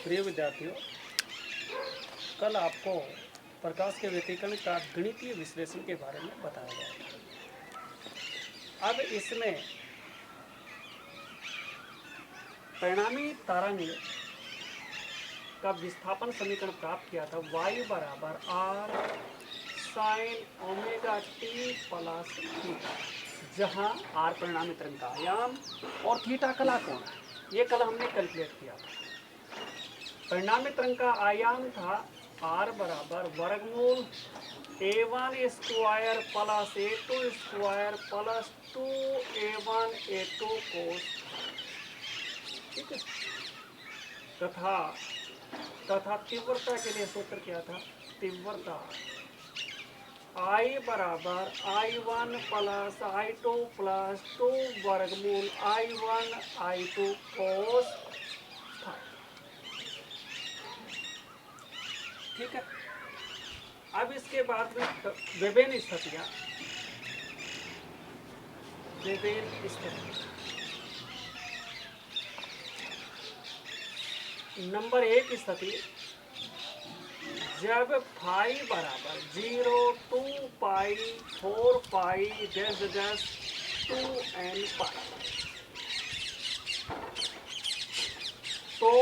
प्रिय विद्यार्थियों, कल आपको प्रकाश के व्यतिकरण का गणितीय विश्लेषण के बारे में बताया गया था। अब इसमें परिणामी तरंग का विस्थापन समीकरण प्राप्त किया था। y बराबर r sine omega T plus theta, जहाँ r परिणामी तरंग का आयाम और थीटा कला कोण है। ये कल हमने कैलकुलेट किया था। परिणामी तरंग का आयाम था r बराबर वर्गमूल a1 square plus a2 square plus 2a1 a2 कोस, ठीक है। तथा तीव्रता के लिए सूत्र क्या था? तीव्रता I बराबर I1 प्लस I2 प्लस 2 वर्गमूल I1 I2 कोस, ठीक है। अब इसके बाद में विभिन्न स्थितियां, नंबर 1 स्थिति, जब फाई बराबर 0 2 पाई 4 पाई 10 2n पाई, तो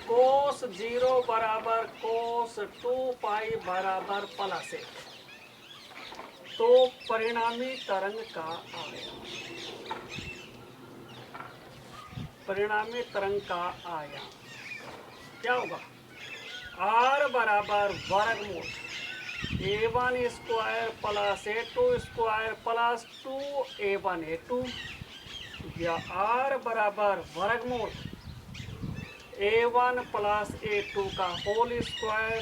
कोस 0 बराबर कोस 2 पाई बराबर प्लस 1, तो परिणामी तरंग का आयाम, क्या होगा? r बराबर वर्गमूल a1 square plus a2 square plus 2a1 a2, या r बराबर वर्गमूल a1 प्लस a2 का होल स्क्वायर,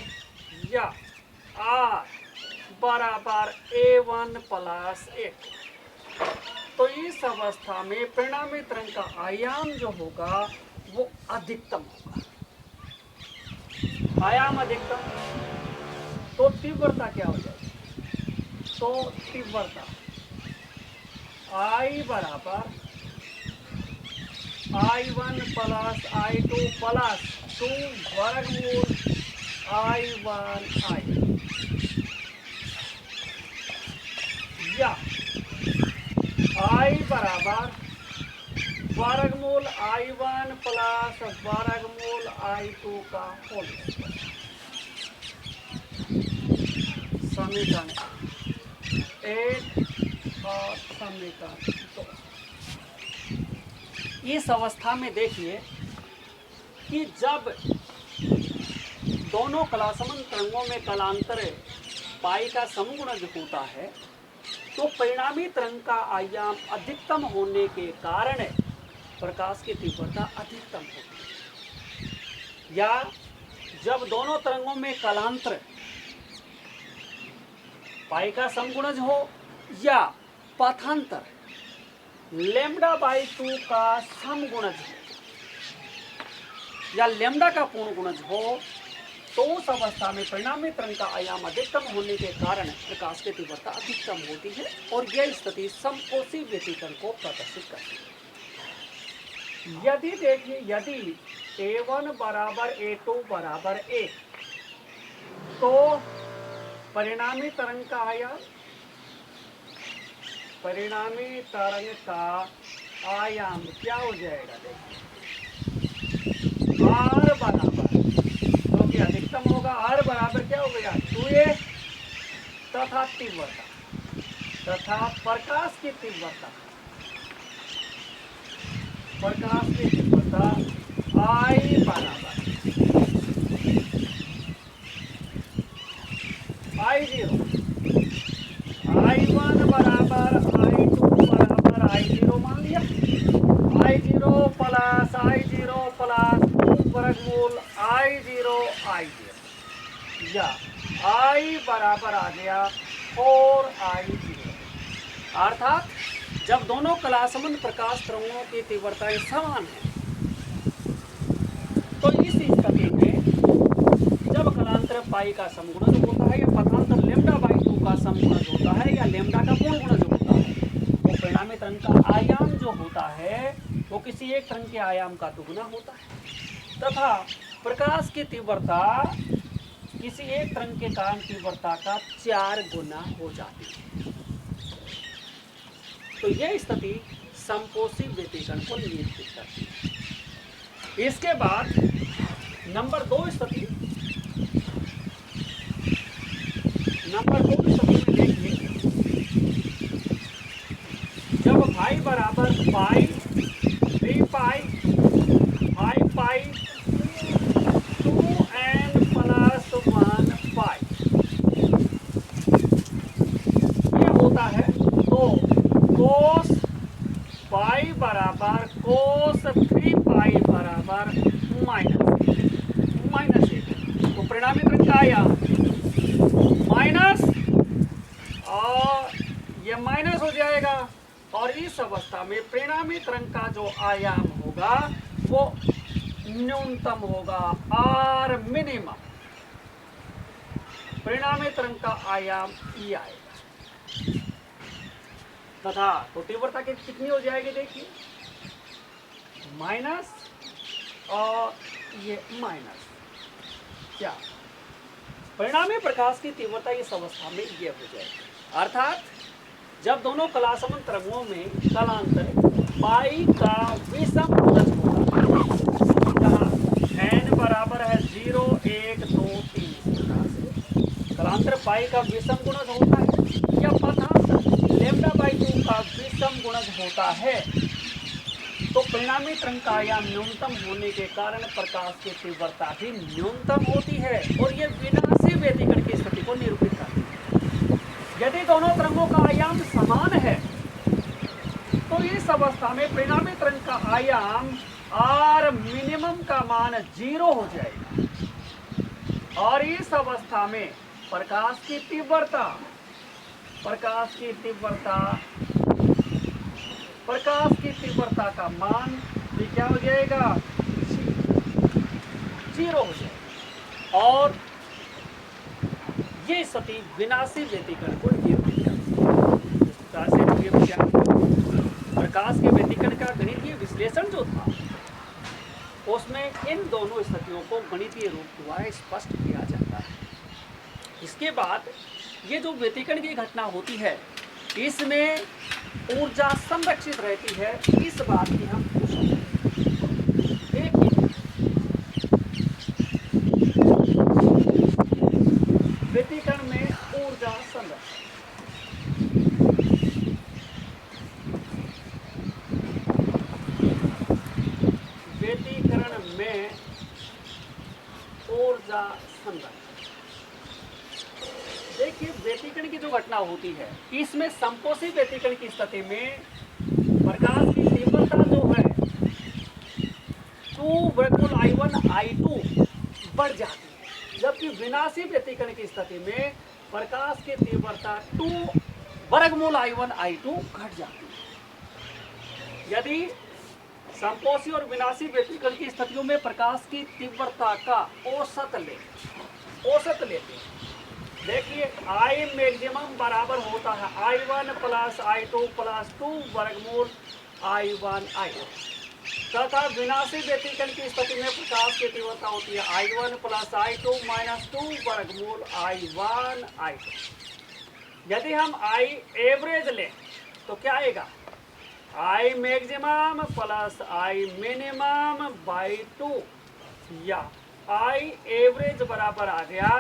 या r बराबर a1 प्लस a2। तो इस अवस्था में परिणामी तरंग का आयाम जो होगा वो अधिकतम होगा। आयाम अधिकतम, तो तीव्रता क्या हो जाएगी? तो तीव्रता I बराबर I1 प्लस I2 प्लस 2 वर्गमूल I1 I2, या I बराबर वर्गमूल I1 प्लस वर्गमूल I2 का होल स्क्वायर। समीकरण 1 और समीकरण 2। इस अवस्था में देखिए कि जब दोनों कलासमान तरंगों में कलांतर पाई का समगुणज होता है, तो परिणामी तरंग का आयाम अधिकतम होने के कारण प्रकाश की तीव्रता अधिकतम होती है। या जब दोनों तरंगों में कलांतर पाई का समगुणज हो, या पथांतर लैम्डा बाई 2 का समगुणज हो, या लैम्डा का पूर्ण गुणज हो, तो उस अवस्था में परिणामी तरंग का आयाम अधिकतम होने के कारण प्रकाश की तीव्रता अधिकतम होती है, और यह स्थिति समकोषी व्यतिकरण को प्रदर्शित करती है। यदि देखिए, यदि a1 बराबर a2 बराबर 1, तो परिणामी तरंग का आयाम, क्या हो जाएगा? देखिए r बराबर, जो कि अधिकतम होगा, r बराबर क्या हो गया? 2a, तथा तीव्रता, तथा प्रकाश की तीव्रता I बराबर I0, I1 बराबर I2 बराबर I0 मान लिया, I0 प्लस I0 प्लस वर्गमूल I0, या I बराबर आ गया 4I0। अर्थात जब दोनों कलासमान प्रकाश तरंगों की तीव्रताएं समान हैं, तो इस स्थिति में जब कलांतर पाई का समगुणज होता है, या पथांतर लैम्डा बाई 2 का समगुणज होता है, या लैम्डा का पूर्ण गुणज होता है, तो परिणामी तरंग का आयाम जो होता है वो किसी एक तरंग के आयाम का दुगुना होता है। तथा प्रकाश की तीव्रता किसी एक तरंग के कारण तीव्रता का 4 गुना हो जाती है। तो यह स्थिति समपोषी व्यतिकरण को नियंत्रित करती है। इसके बाद नंबर 2 स्थिति में देखिए, जब पाई बराबर पाई 3 पाई 5 पाई 2n प्लस 1 पाई ये होता है, तो कोस पाई बराबर कोस 3 पाई बराबर माइनस 1। तो परिणामी तरंग का आयाम माइनस, और ये माइनस हो जाएगा, और इस अवस्था में परिणामी तरंग का जो आयाम होगा वो न्यूनतम होगा, आर मिनिमम। परिणामी तरंग का आयाम ये आएगा तथा तो तीव्रता कितनी हो जाएगी, देखिए माइनस और ये माइनस 4। परिणामी प्रकाश की तीव्रता इस अवस्था में ये हो जाएगी, अर्थात जब दोनों कलासमन तरंगों में कलांतर पाई का विषम गुणज होता है, जहाँ n बराबर है 0 1 2 3 इस प्रकार से कलांतर पाई का विषम गुणज होता है, या पथांतर λ/2 का विषम गुणज होता है, तो परिणामी तरंग का आयाम न्यूनतम होने के कारण प्रकाश की तीव्रता भी न्यूनतम होती है, और यह विनाशी व्यतिकरण की स्थिति को निरूपित करती है। यदि दोनों तरंगों का आयाम समान है तो इस अवस्था में परिणामी तरंग का आयाम आर मिनिमम का मान 0 हो जाएगा, और इस अवस्था में प्रकाश की तीव्रता का मान भी क्या हो जाएगा, 0 हो जाएगा, और ये स्थिति विनाशी व्यतिकरण को निरूपित करती है। इस प्रकार से प्रकाश के व्यतिकरण का गणितीय विश्लेषण जो था उसमें इन दोनों स्थितियों को गणितीय रूप द्वारा स्पष्ट किया जाता है। इसके बाद ये जो व्यतिकरण की घटना होती है इसमें ऊर्जा संरक्षित रहती है, इस बात की हम देखिए, व्यतिकरण में ऊर्जा संरक्षण, व्यतिकरण में ऊर्जा संरक्षण। देखिए, व्यतिकरण की जो घटना होती है इसमें समपोषी व्यतिकरण की स्थिति में प्रकाश की तीव्रता जो है 2/I1 I2 बढ़ जाती है, जबकि विनाशी व्यतिकरण की स्थिति में प्रकाश की तीव्रता 2/I1 I2 घट जाती है। यदि समपोषी और विनाशी व्यतिकरण की स्थितियों में प्रकाश की तीव्रता का औसत लेते हैं, देखिए I मैक्सिमम बराबर होता है I1 प्लस I2 प्लस 2 वर्गमूल I1 I2, तथा विनाशी व्यतिकरण की स्थिति में प्रकाश की तीव्रता होती है I1 प्लस I2 माइनस 2 वर्गमूल I1 I2। यदि हम I एवरेज लें तो क्या आएगा, I maximum plus I minimum by 2, या I एवरेज बराबर आ गया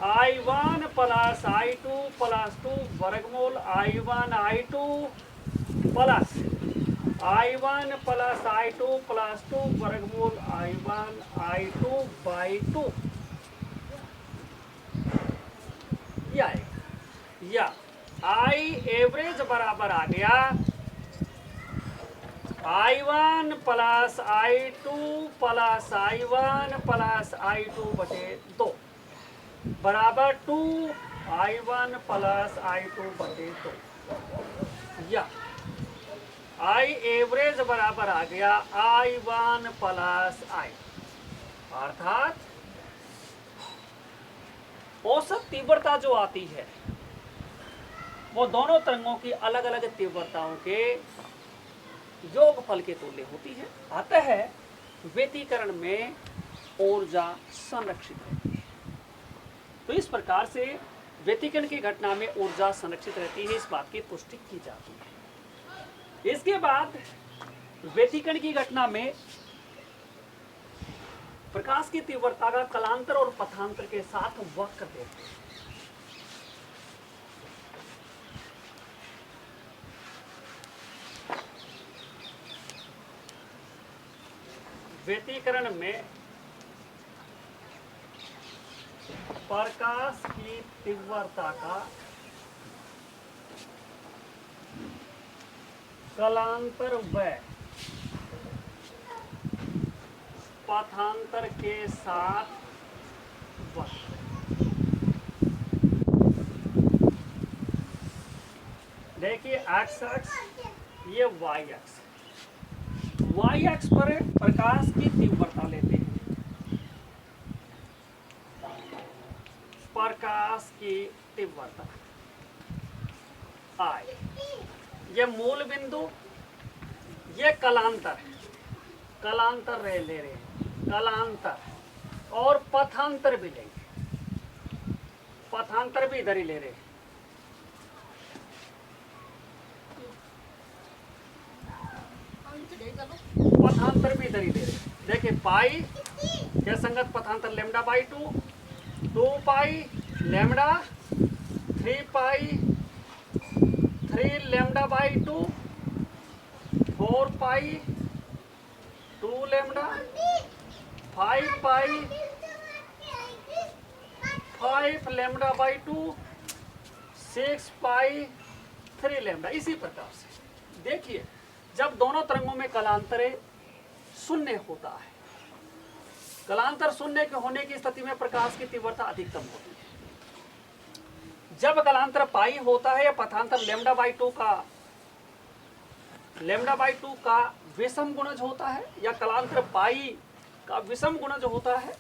I1 प्लस I2 प्लस 2 वर्गमूल I1 I2 plus I1 plus I2 plus 2 वर्गमूल I1 I2 बाई 2, या I एवरेज बराबर आ गया I1 plus I2 plus I1 plus I2 बटे 2 बराबर 2 I1 प्लस I2 बटे 2, या I एवरेज बराबर आ गया I1 प्लस I, अर्थात औसत तीव्रता जो आती है वो दोनों तरंगों की अलग अलग तीव्रताओं के योगफल के तुल्य होती है। अतः व्यतिकरण में ऊर्जा संरक्षित रहती है। तो इस प्रकार से व्यतिकरण की घटना में ऊर्जा संरक्षित रहती है, इस बात की पुष्टि की जाती है। इसके बाद व्यतिकरण की घटना में प्रकाश की तीव्रता का कलांतर और पथांतर के साथ वक्र देखते हैं। व्यतिकरण में प्रकाश की तीव्रता का कलांतर व पथांतर के साथ वक्र। देखिए एक्स अक्ष, ये वाई अक्ष। वाई अक्ष पर प्रकाश की तीव्रता लेते हैं, प्रकाश की तीव्रता आई, ये मूल बिंदु, ये कलांतर, कलांतर ले रहे हैं, कलांतर और पथांतर भी लेंगे, पथांतर भी इधर ही ले रहे हैं। पथांतर भी इधर ही ले रहे हैं। देखिए पाई के संगत पथांतर lambda by 2, 2 pi lambda, 3 pi 3 lambda by 2, 4 pi 2 lambda, 5 pi 5 lambda by 2, 6 pi 3 lambda. इसी प्रकार से देखिए जब दोनों तरंगों में कलांतर शून्य होता है, कलांतर शून्य के होने की स्थिति में प्रकाश की तीव्रता अधिकतम होती है। जब कलांतर पाई होता है या पथांतर लेमडा बाई 2 का विषम गुणज होता है या कलांतर पाई का विषम गुणज होता है,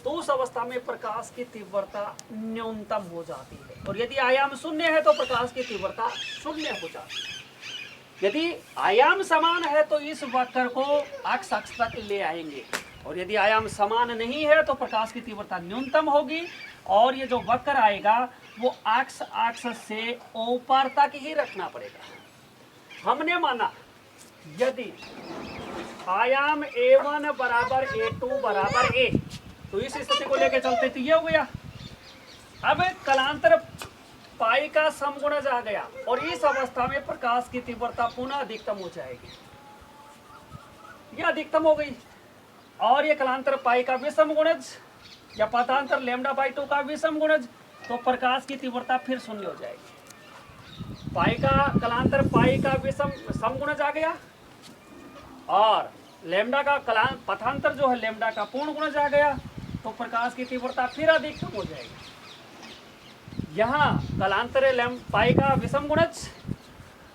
तो उस अवस्था में प्रकाश की तीव्रता न्यूनतम हो जाती है। और यदि आयाम शून्य है तो प्रकाश की तीव्रता शून्य हो जाती है। यदि आयाम समान है तो इस वक्र को अक्ष अक्ष तक ले आएंगे, और यदि आयाम समान नहीं है तो प्रकाश की तीव्रता न्यूनतम होगी, और ये जो वक्र आएगा वो अक्ष अक्ष से ऊपर तक ही रखना पड़ेगा। हमने माना यदि आयाम A1 बराबर A2 बराबर A, तो इस स्थिति को लेकर चलते तो ये हो गया। अब कलांतर पाई का समगुणज आ गया और इस अवस्था में प्रकाश की तीव्रता पुनः अधिकतम हो जाएगी, यह अधिकतम हो गई। और ये कलांतर पाई का विषम गुणज या पथांतर लेमडा बाई 2 का विषम गुणज, तो प्रकाश की तीव्रता फिर शून्य हो जाएगी। पाई का कलांतर पाई का विषम समगुणज आ गया और लेमडा का पथांतर जो है लेमडा का पूर्ण गुणज आ गया, तो प्रकाश की तीव्रता फिर अधिकतम हो जाएगी। यहाँ कलांतर पाई का विषम गुणज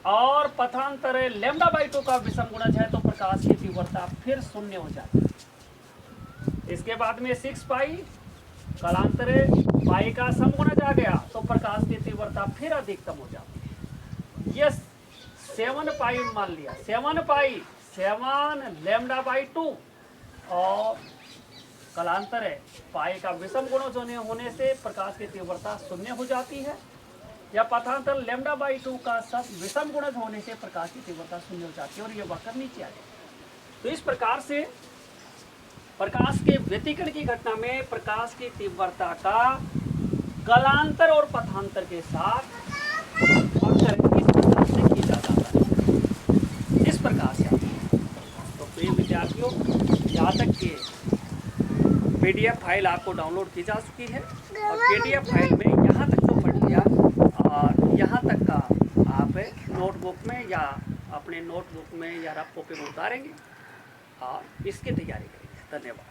और पथांतर लेमडा बाई 2 का विषम गुणज है, तो प्रकाश की तीव्रता फिर शून्य हो जाती है। इसके बाद में 6 पाई कलांतर पाई का समगुणज आ गया, तो प्रकाश की तीव्रता फिर अधिकतम हो जाती है। ये 7 पाई मान लिया, 7 पाई 7 लेमडा बाई 2 और कलांतर है पाई का विषम गुणज होने से प्रकाश की तीव्रता शून्य हो जाती है, या पथांतर लेमडा बाई 2 का सब विषम गुणज होने से प्रकाश की तीव्रता शून्य हो जाती है और ये वक्र नीचे आ जाए। तो इस प्रकार से प्रकाश के व्यतिकरण की घटना में प्रकाश की तीव्रता का कलांतर और पथांतर के साथ वक्र इस प्रकार से खींचा जाता है, इस प्रकार से। तो प्रिय विद्यार्थियों, यहाँ तक कि PDF फाइल आपको डाउनलोड की जा चुकी है और PDF फाइल में यहाँ तक तो पढ़ लिया और यहाँ तक का आप नोटबुक में या अपने नोटबुक में या रफ कॉपी में उतारेंगे और इसकी तैयारी करेंगे। धन्यवाद।